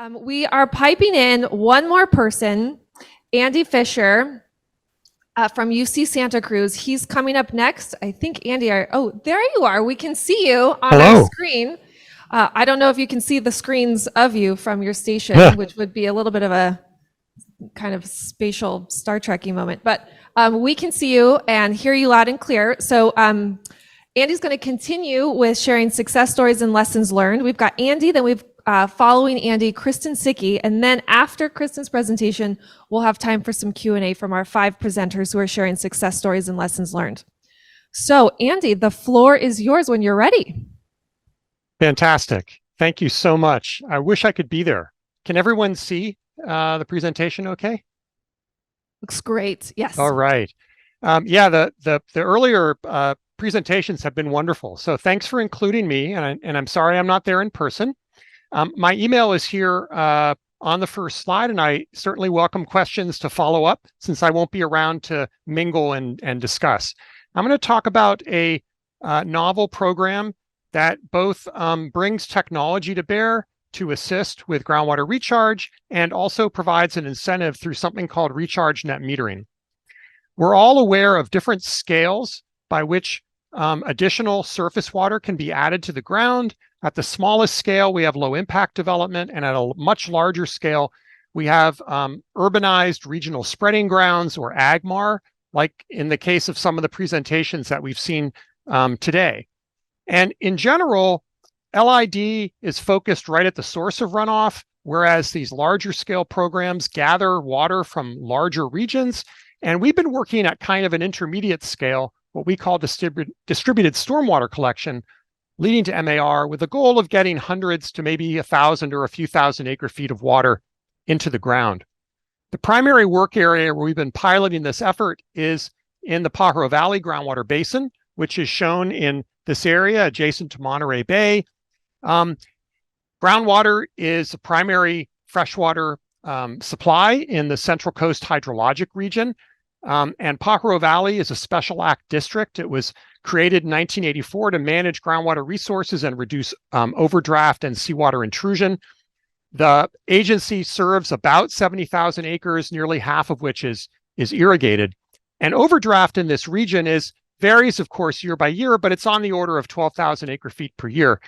We are piping in one more person, Andy Fisher from UC Santa Cruz. He's coming up next. I think Andy, there you are. We can see you on our screen. I don't know if you can see the screens of you from your station, which would be a little bit of a kind of spatial Star Trek-y moment, but we can see you and hear you loud and clear. So Andy's going to continue with sharing success stories and lessons learned. We've got Andy, then we've following Andy, Kristen Sicky, and then after Kristen's presentation, we'll have time for some Q&A from our 5 presenters who are sharing success stories and lessons learned. So Andy, the floor is yours when you're ready. Fantastic. Thank you so much. I wish I could be there. Can everyone see the presentation okay? Looks great. Yes. All right. Yeah, the earlier presentations have been wonderful. So thanks for including me, and I'm sorry I'm not there in person. My email is here on the first slide, and I certainly welcome questions to follow up since I won't be around to mingle and discuss. I'm going to talk about a novel program that both brings technology to bear to assist with groundwater recharge and also provides an incentive through something called recharge net metering. We're all aware of different scales by which additional surface water can be added to the ground. At the smallest scale, we have low impact development, and at a much larger scale, we have urbanized regional spreading grounds, or AGMAR, like in the case of some of the presentations that we've seen today. And in general, LID is focused right at the source of runoff, whereas these larger scale programs gather water from larger regions. And we've been working at kind of an intermediate scale, what we call distributed stormwater collection, leading to MAR, with the goal of getting hundreds to maybe 1,000 or a few thousand acre feet of water into the ground. The primary work area where we've been piloting this effort is in the Pajaro Valley groundwater basin, which is shown in this area adjacent to Monterey Bay. Groundwater is a primary freshwater supply in the Central Coast hydrologic region. And Pajaro Valley is a special act district. It was created in 1984 to manage groundwater resources and reduce overdraft and seawater intrusion. The agency serves about 70,000 acres, nearly half of which is irrigated. And overdraft in this region varies, of course, year by year, but it's on the order of 12,000 acre feet per year.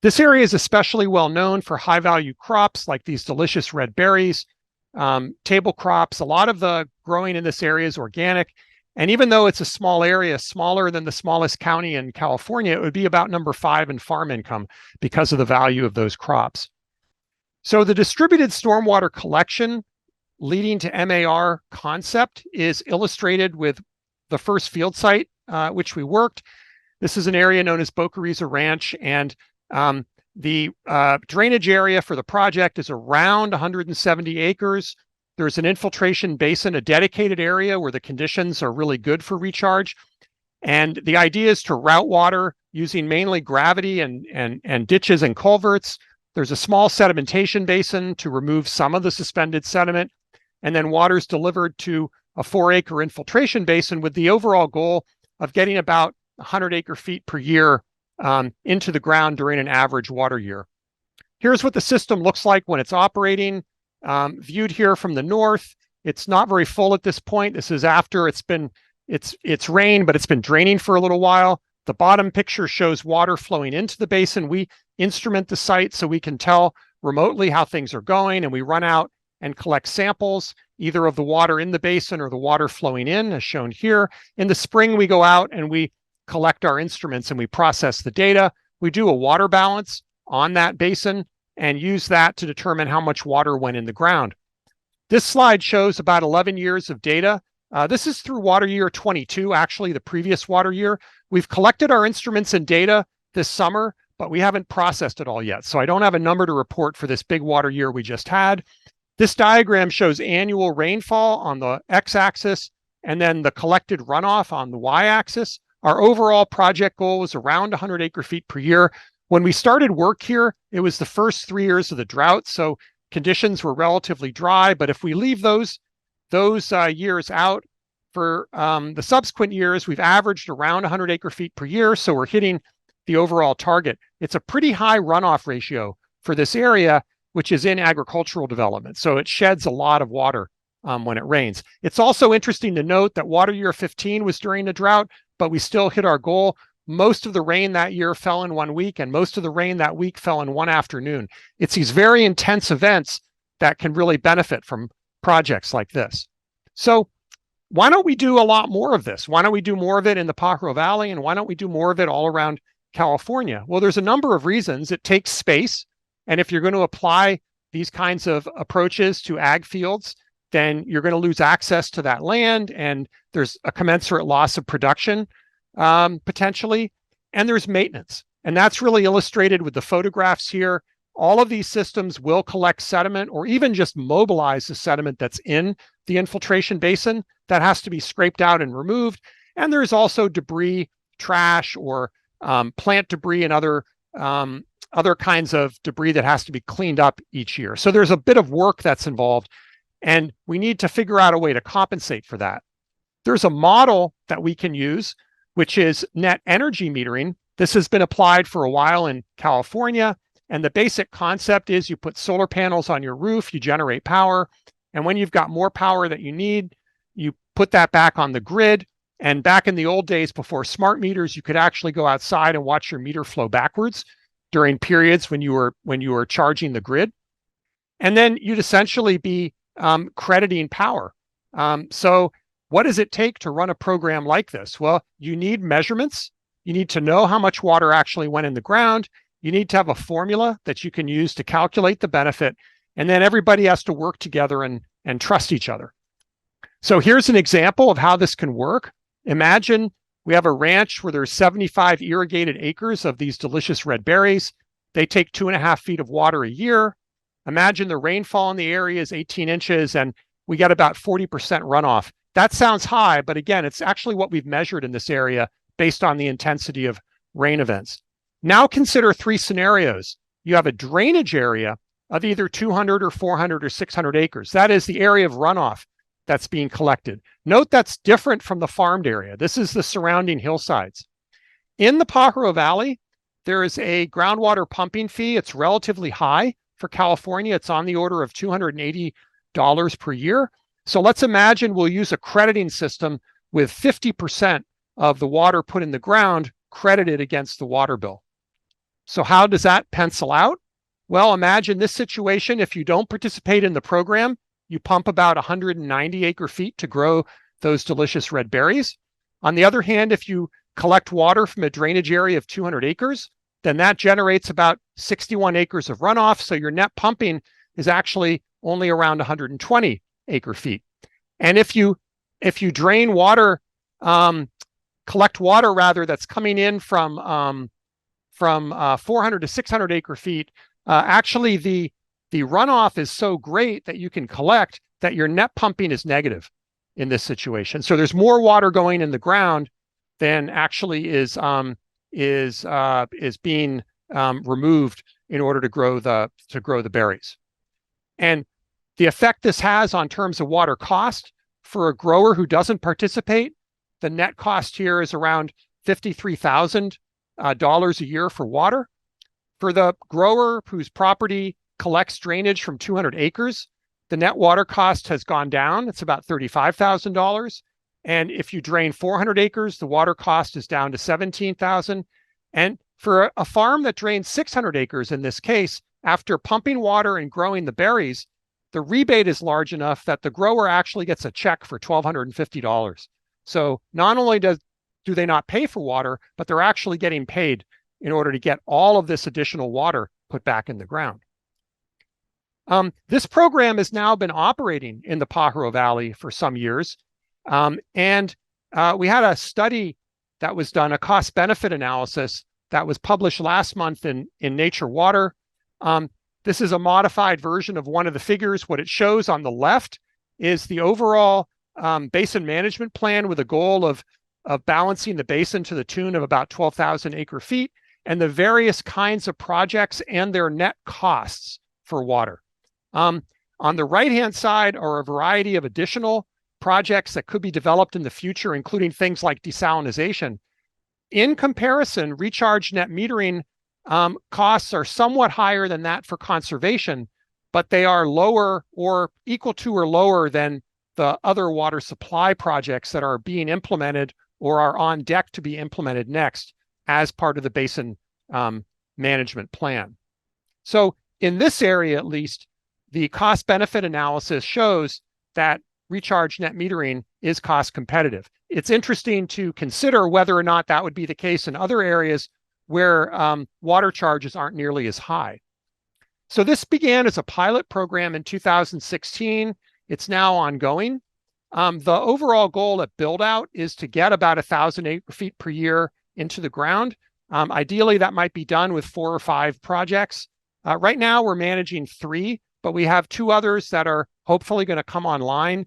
This area is especially well known for high value crops like these delicious red berries, table crops. A lot of the growing in this area is organic. And even though it's a small area, smaller than the smallest county in California, it would be about number 5 in farm income because of the value of those crops. So the distributed stormwater collection leading to MAR concept is illustrated with the first field site which we worked. This is an area known as Boca Risa Ranch, and the drainage area for the project is around 170 acres. There's an infiltration basin, a dedicated area where the conditions are really good for recharge. And the idea is to route water using mainly gravity and ditches and culverts. There's a small sedimentation basin to remove some of the suspended sediment. And then water is delivered to a 4-acre infiltration basin with the overall goal of getting about 100 acre feet per year into the ground during an average water year. Here's what the system looks like when it's operating. Viewed here from the north, it's not very full at this point. This is after it's rained, but it's been draining for a little while. The bottom picture shows water flowing into the basin. We instrument the site so we can tell remotely how things are going, and we run out and collect samples, either of the water in the basin or the water flowing in, as shown here. In the spring, we go out and we collect our instruments and we process the data. We do a water balance on that basin and use that to determine how much water went in the ground. This slide shows about 11 years of data. This is through water year 22, actually the previous water year. We've collected our instruments and data this summer, but we haven't processed it all yet. So I don't have a number to report for this big water year we just had. This diagram shows annual rainfall on the x-axis and then the collected runoff on the y-axis. Our overall project goal was around 100 acre feet per year. When we started work here, it was the first 3 years of the drought, so conditions were relatively dry. But if we leave those years out, for the subsequent years, we've averaged around 100 acre feet per year, so we're hitting the overall target. It's a pretty high runoff ratio for this area, which is in agricultural development. So it sheds a lot of water when it rains. It's also interesting to note that water year 15 was during a drought, but we still hit our goal. Most of the rain that year fell in 1 week, and most of the rain that week fell in one afternoon. It's these very intense events that can really benefit from projects like this. So why don't we do a lot more of this? Why don't we do more of it in the Pajaro Valley, and why don't we do more of it all around California? Well, there's a number of reasons. It takes space, and if you're going to apply these kinds of approaches to ag fields, then you're going to lose access to that land, and there's a commensurate loss of production potentially, and there's maintenance. And that's really illustrated with the photographs here. All of these systems will collect sediment or even just mobilize the sediment that's in the infiltration basin that has to be scraped out and removed. And there's also debris, trash, or plant debris and other kinds of debris that has to be cleaned up each year. So there's a bit of work that's involved, and we need to figure out a way to compensate for that. There's a model that we can use, which is net energy metering. This has been applied for a while in California. And the basic concept is you put solar panels on your roof, you generate power. And when you've got more power that you need, you put that back on the grid. And back in the old days before smart meters, you could actually go outside and watch your meter flow backwards during periods when you were charging the grid. And then you'd essentially be crediting power. So what does it take to run a program like this? Well, you need measurements. You need to know how much water actually went in the ground. You need to have a formula that you can use to calculate the benefit. And then everybody has to work together and trust each other. So here's an example of how this can work. Imagine we have a ranch where there's 75 irrigated acres of these delicious red berries. They take 2.5 feet of water a year. Imagine the rainfall in the area is 18 inches and we get about 40% runoff. That sounds high, but again, it's actually what we've measured in this area based on the intensity of rain events. Now consider 3 scenarios. You have a drainage area of either 200 or 400 or 600 acres. That is the area of runoff that's being collected. Note that's different from the farmed area. This is the surrounding hillsides. In the Pajaro Valley, there is a groundwater pumping fee. It's relatively high for California. It's on the order of $280 per year. So let's imagine we'll use a crediting system with 50% of the water put in the ground credited against the water bill. So how does that pencil out? Well, imagine this situation. If you don't participate in the program, you pump about 190 acre feet to grow those delicious red berries. On the other hand, if you collect water from a drainage area of 200 acres, then that generates about 61 acres of runoff. So your net pumping is actually only around 120 acre feet. And if you drain water, collect water rather that's coming in from 400 to 600 acre feet, actually the runoff is so great that you can collect that your net pumping is negative in this situation. So there's more water going in the ground than actually is being removed in order to grow the berries. And the effect this has on terms of water cost for a grower who doesn't participate, the net cost here is around $53,000 a year for water. For the grower whose property collects drainage from 200 acres, the net water cost has gone down. It's about $35,000. And if you drain 400 acres, the water cost is down to $17,000. And for a farm that drains 600 acres in this case, after pumping water and growing the berries, the rebate is large enough that the grower actually gets a check for $1,250. So not only do they not pay for water, but they're actually getting paid in order to get all of this additional water put back in the ground. This program has now been operating in the Pajaro Valley for some years. And we had a study that was done, a cost-benefit analysis that was published last month in Nature Water. This is a modified version of one of the figures. What it shows on the left is the overall basin management plan with a goal of balancing the basin to the tune of about 12,000 acre feet, and the various kinds of projects and their net costs for water. On the right-hand side are a variety of additional projects that could be developed in the future, including things like desalination. In comparison, recharge net metering costs are somewhat higher than that for conservation, but they are lower or equal to or lower than the other water supply projects that are being implemented or are on deck to be implemented next as part of the basin management plan. So in this area, at least, the cost benefit analysis shows that recharge net metering is cost competitive. It's interesting to consider whether or not that would be the case in other areas where water charges aren't nearly as high. So this began as a pilot program in 2016. It's now ongoing. The overall goal at build out is to get about 1,000 acre feet per year into the ground. Ideally, that might be done with 4 or 5 projects. Right now, we're managing 3, but we have 2 others that are hopefully going to come online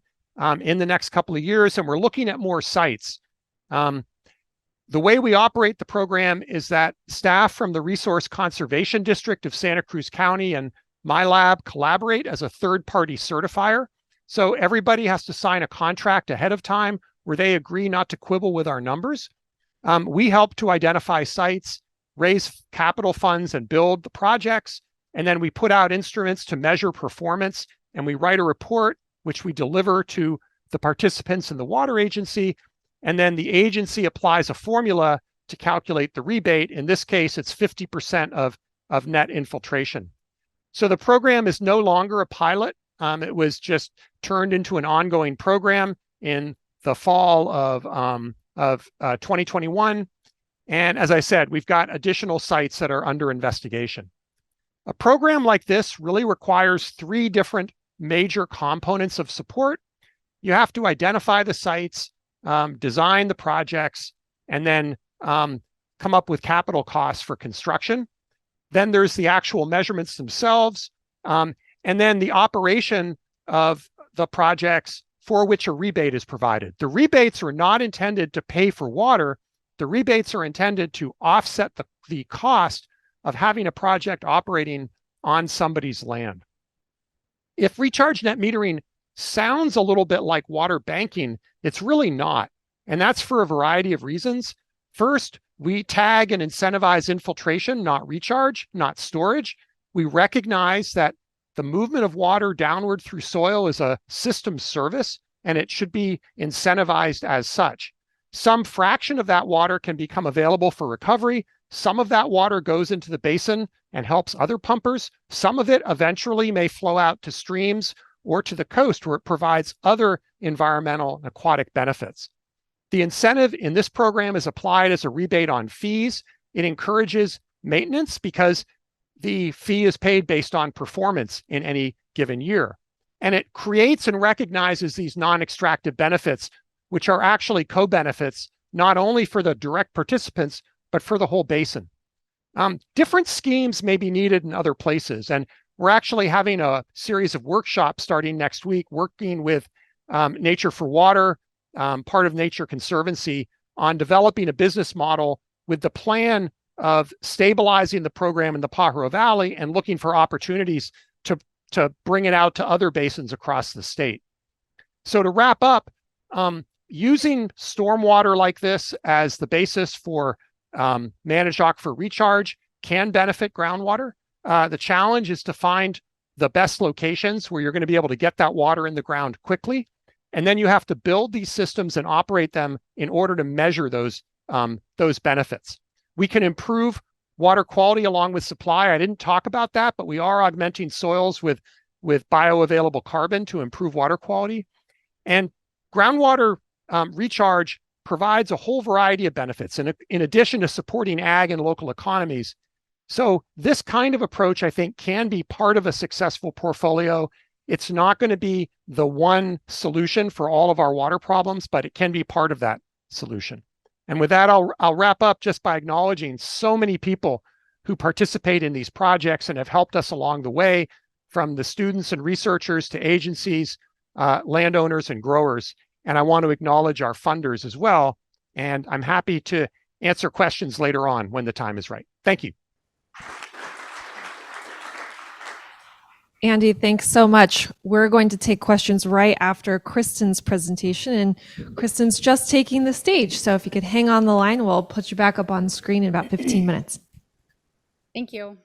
in the next couple of years, and we're looking at more sites. The way we operate the program is that staff from the Resource Conservation District of Santa Cruz County and my lab collaborate as a third-party certifier. So everybody has to sign a contract ahead of time where they agree not to quibble with our numbers. We help to identify sites, raise capital funds, and build the projects. And then we put out instruments to measure performance, and we write a report, which we deliver to the participants in the water agency. And then the agency applies a formula to calculate the rebate. In this case, it's 50% of net infiltration. So the program is no longer a pilot. It was just turned into an ongoing program in the fall of 2021. And as I said, we've got additional sites that are under investigation. A program like this really requires 3 different major components of support. You have to identify the sites, design the projects, and then come up with capital costs for construction. Then there's the actual measurements themselves, and then the operation of the projects for which a rebate is provided. The rebates are not intended to pay for water. The rebates are intended to offset the cost of having a project operating on somebody's land. If recharge net metering sounds a little bit like water banking, it's really not. And that's for a variety of reasons. First, we tag and incentivize infiltration, not recharge, not storage. We recognize that the movement of water downward through soil is a system service, and it should be incentivized as such. Some fraction of that water can become available for recovery. Some of that water goes into the basin and helps other pumpers. Some of it eventually may flow out to streams or to the coast where it provides other environmental and aquatic benefits. The incentive in this program is applied as a rebate on fees. It encourages maintenance because the fee is paid based on performance in any given year. And it creates and recognizes these non-extractive benefits, which are actually co-benefits, not only for the direct participants, but for the whole basin. Different schemes may be needed in other places. And we're actually having a series of workshops starting next week, working with Nature for Water, part of Nature Conservancy, on developing a business model with the plan of stabilizing the program in the Pajaro Valley and looking for opportunities to bring it out to other basins across the state. So to wrap up, using stormwater like this as the basis for managed aquifer recharge can benefit groundwater. The challenge is to find the best locations where you're going to be able to get that water in the ground quickly. And then you have to build these systems and operate them in order to measure those benefits. We can improve water quality along with supply. I didn't talk about that, but we are augmenting soils with bioavailable carbon to improve water quality. And groundwater recharge provides a whole variety of benefits in addition to supporting ag and local economies. So this kind of approach, I think, can be part of a successful portfolio. It's not going to be the one solution for all of our water problems, but it can be part of that solution. And with that, I'll wrap up just by acknowledging so many people who participate in these projects and have helped us along the way, from the students and researchers to agencies, landowners and growers. And I want to acknowledge our funders as well. And I'm happy to answer questions later on when the time is right. Thank you. Andy, thanks so much. We're going to take questions right after Kristen's presentation, and Kristen's just taking the stage. So if you could hang on the line, we'll put you back up on screen in about 15 minutes. Thank you.